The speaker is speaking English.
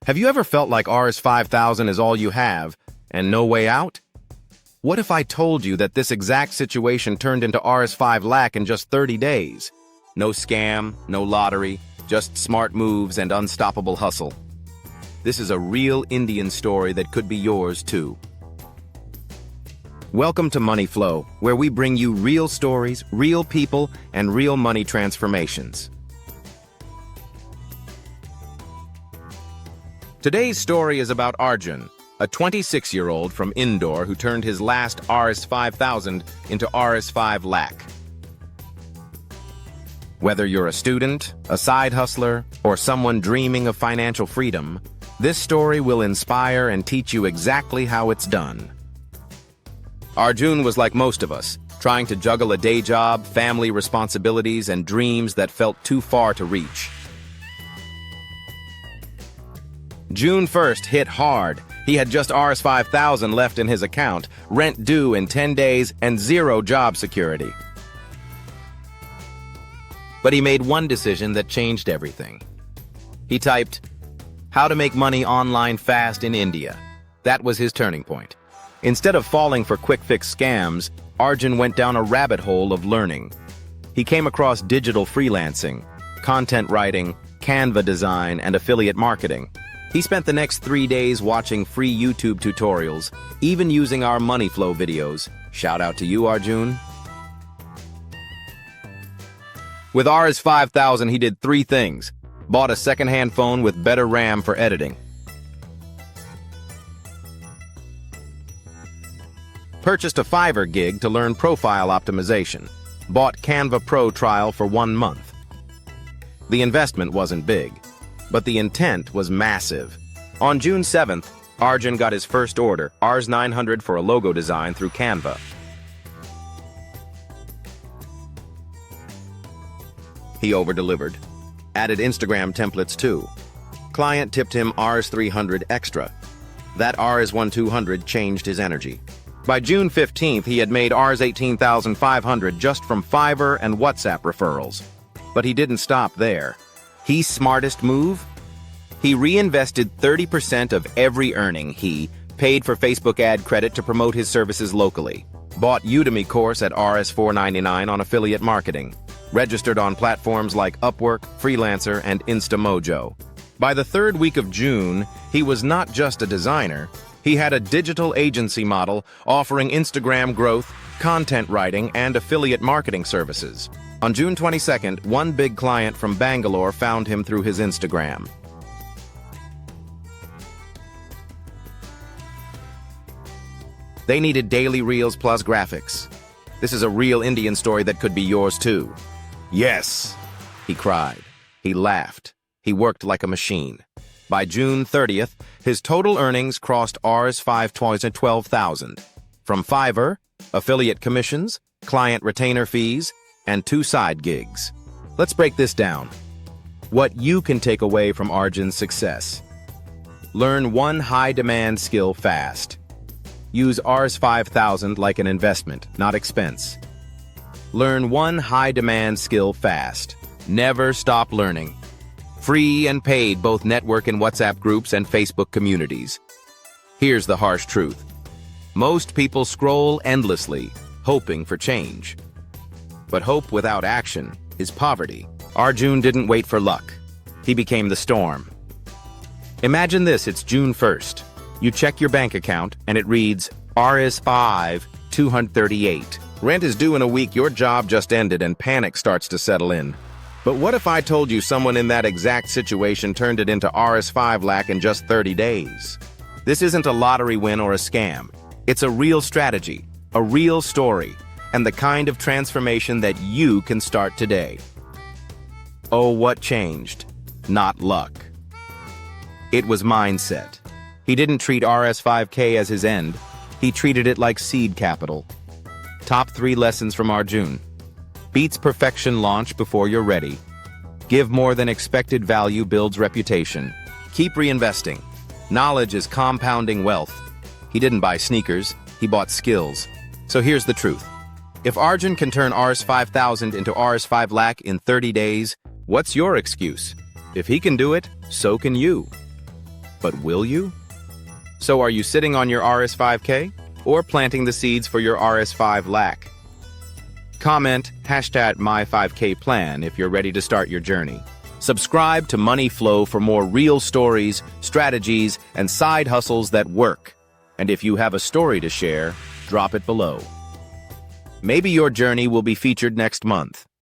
Have you ever felt like Rs 5000 is all you have and no way out? What if I told you that this exact situation turned into Rs 5 Lakh in just 30 days? No scam, no lottery, just smart moves and unstoppable hustle. This is a real Indian story that could be yours too. Welcome to Money Flow, where we bring you real stories, real people, and real money transformations. Today's story is about Arjun, a 26-year-old from Indore who turned his last Rs 5000 into Rs 5 Lakh. Whether you're a student, a side hustler, or someone dreaming of financial freedom, this story will inspire and teach you exactly how it's done. Arjun was like most of us, trying to juggle a day job, family responsibilities, and dreams that felt too far to reach. June 1st hit hard. He had just Rs 5000 left in his account, rent due in 10 days, and zero job security. But he made one decision that changed everything. He typed, "How to make money online fast in India." That was his turning point. Instead of falling for quick-fix scams, Arjun went down a rabbit hole of learning. He came across digital freelancing, content writing, Canva design, and affiliate marketing. He spent the next 3 days watching free YouTube tutorials, even using our Money Flow videos. Shout out to you, Arjun. With Rs 5000, he did 3 things. Bought a second-hand phone with better RAM for editing. Purchased a Fiverr gig to learn profile optimization. Bought Canva Pro trial for 1 month. The investment wasn't big, but the intent was massive. On June 7th, Arjun got his first order, Rs 900 for a logo design through Canva. He over-delivered. Added Instagram templates too. Client tipped him Rs 300 extra. That Rs 1200 changed his energy. By June 15th, he had made Rs 18,500 just from Fiverr and WhatsApp referrals. But he didn't stop there. His smartest move? He reinvested 30% of every earning. He paid for Facebook ad credit to promote his services locally. Bought Udemy course at Rs 499 on affiliate marketing. Registered on platforms like Upwork, Freelancer, and Instamojo. By the 3rd week of June, he was not just a designer. He had a digital agency model offering Instagram growth, content writing, and affiliate marketing services. On June 22nd, one big client from Bangalore found him through his Instagram. They needed daily reels plus graphics. This is a real Indian story that could be yours too. Yes, he cried. He laughed. He worked like a machine. By June 30th, his total earnings crossed Rs 512,000. From Fiverr, affiliate commissions, client retainer fees, and 2 side gigs. Let's break this down. What you can take away from Arjun's success. Learn one high-demand skill fast. Use Rs 5000 like an investment, not expense. Learn one high-demand skill fast. Never stop learning. Free and paid both network and WhatsApp groups and Facebook communities. Here's the harsh truth. Most people scroll endlessly, hoping for change. But hope without action is poverty. Arjun didn't wait for luck. He became the storm. Imagine this, it's June 1st. You check your bank account and it reads Rs 238. Rent is due in a week, your job just ended, and panic starts to settle in. But what if I told you someone in that exact situation turned it into Rs 5 Lakh in just 30 days? This isn't a lottery win or a scam. It's a real strategy, a real story, and the kind of transformation that you can start today. Oh, what changed? Not luck. It was mindset. He didn't treat Rs 5K as his end. He treated it like seed capital. Top 3 lessons from Arjun. Beats perfection launch before you're ready. Give more than expected value builds reputation. Keep reinvesting. Knowledge is compounding wealth. He didn't buy sneakers, he bought skills. So here's the truth. If Arjun can turn Rs 5000 into Rs 5 Lakh in 30 days, what's your excuse? If he can do it, so can you. But will you? So are you sitting on your RS5K or planting the seeds for your RS5 Lakh? Comment hashtag #my5Kplan if you're ready to start your journey. Subscribe to Money Flow for more real stories, strategies, and side hustles that work. And if you have a story to share, drop it below. Maybe your journey will be featured next month.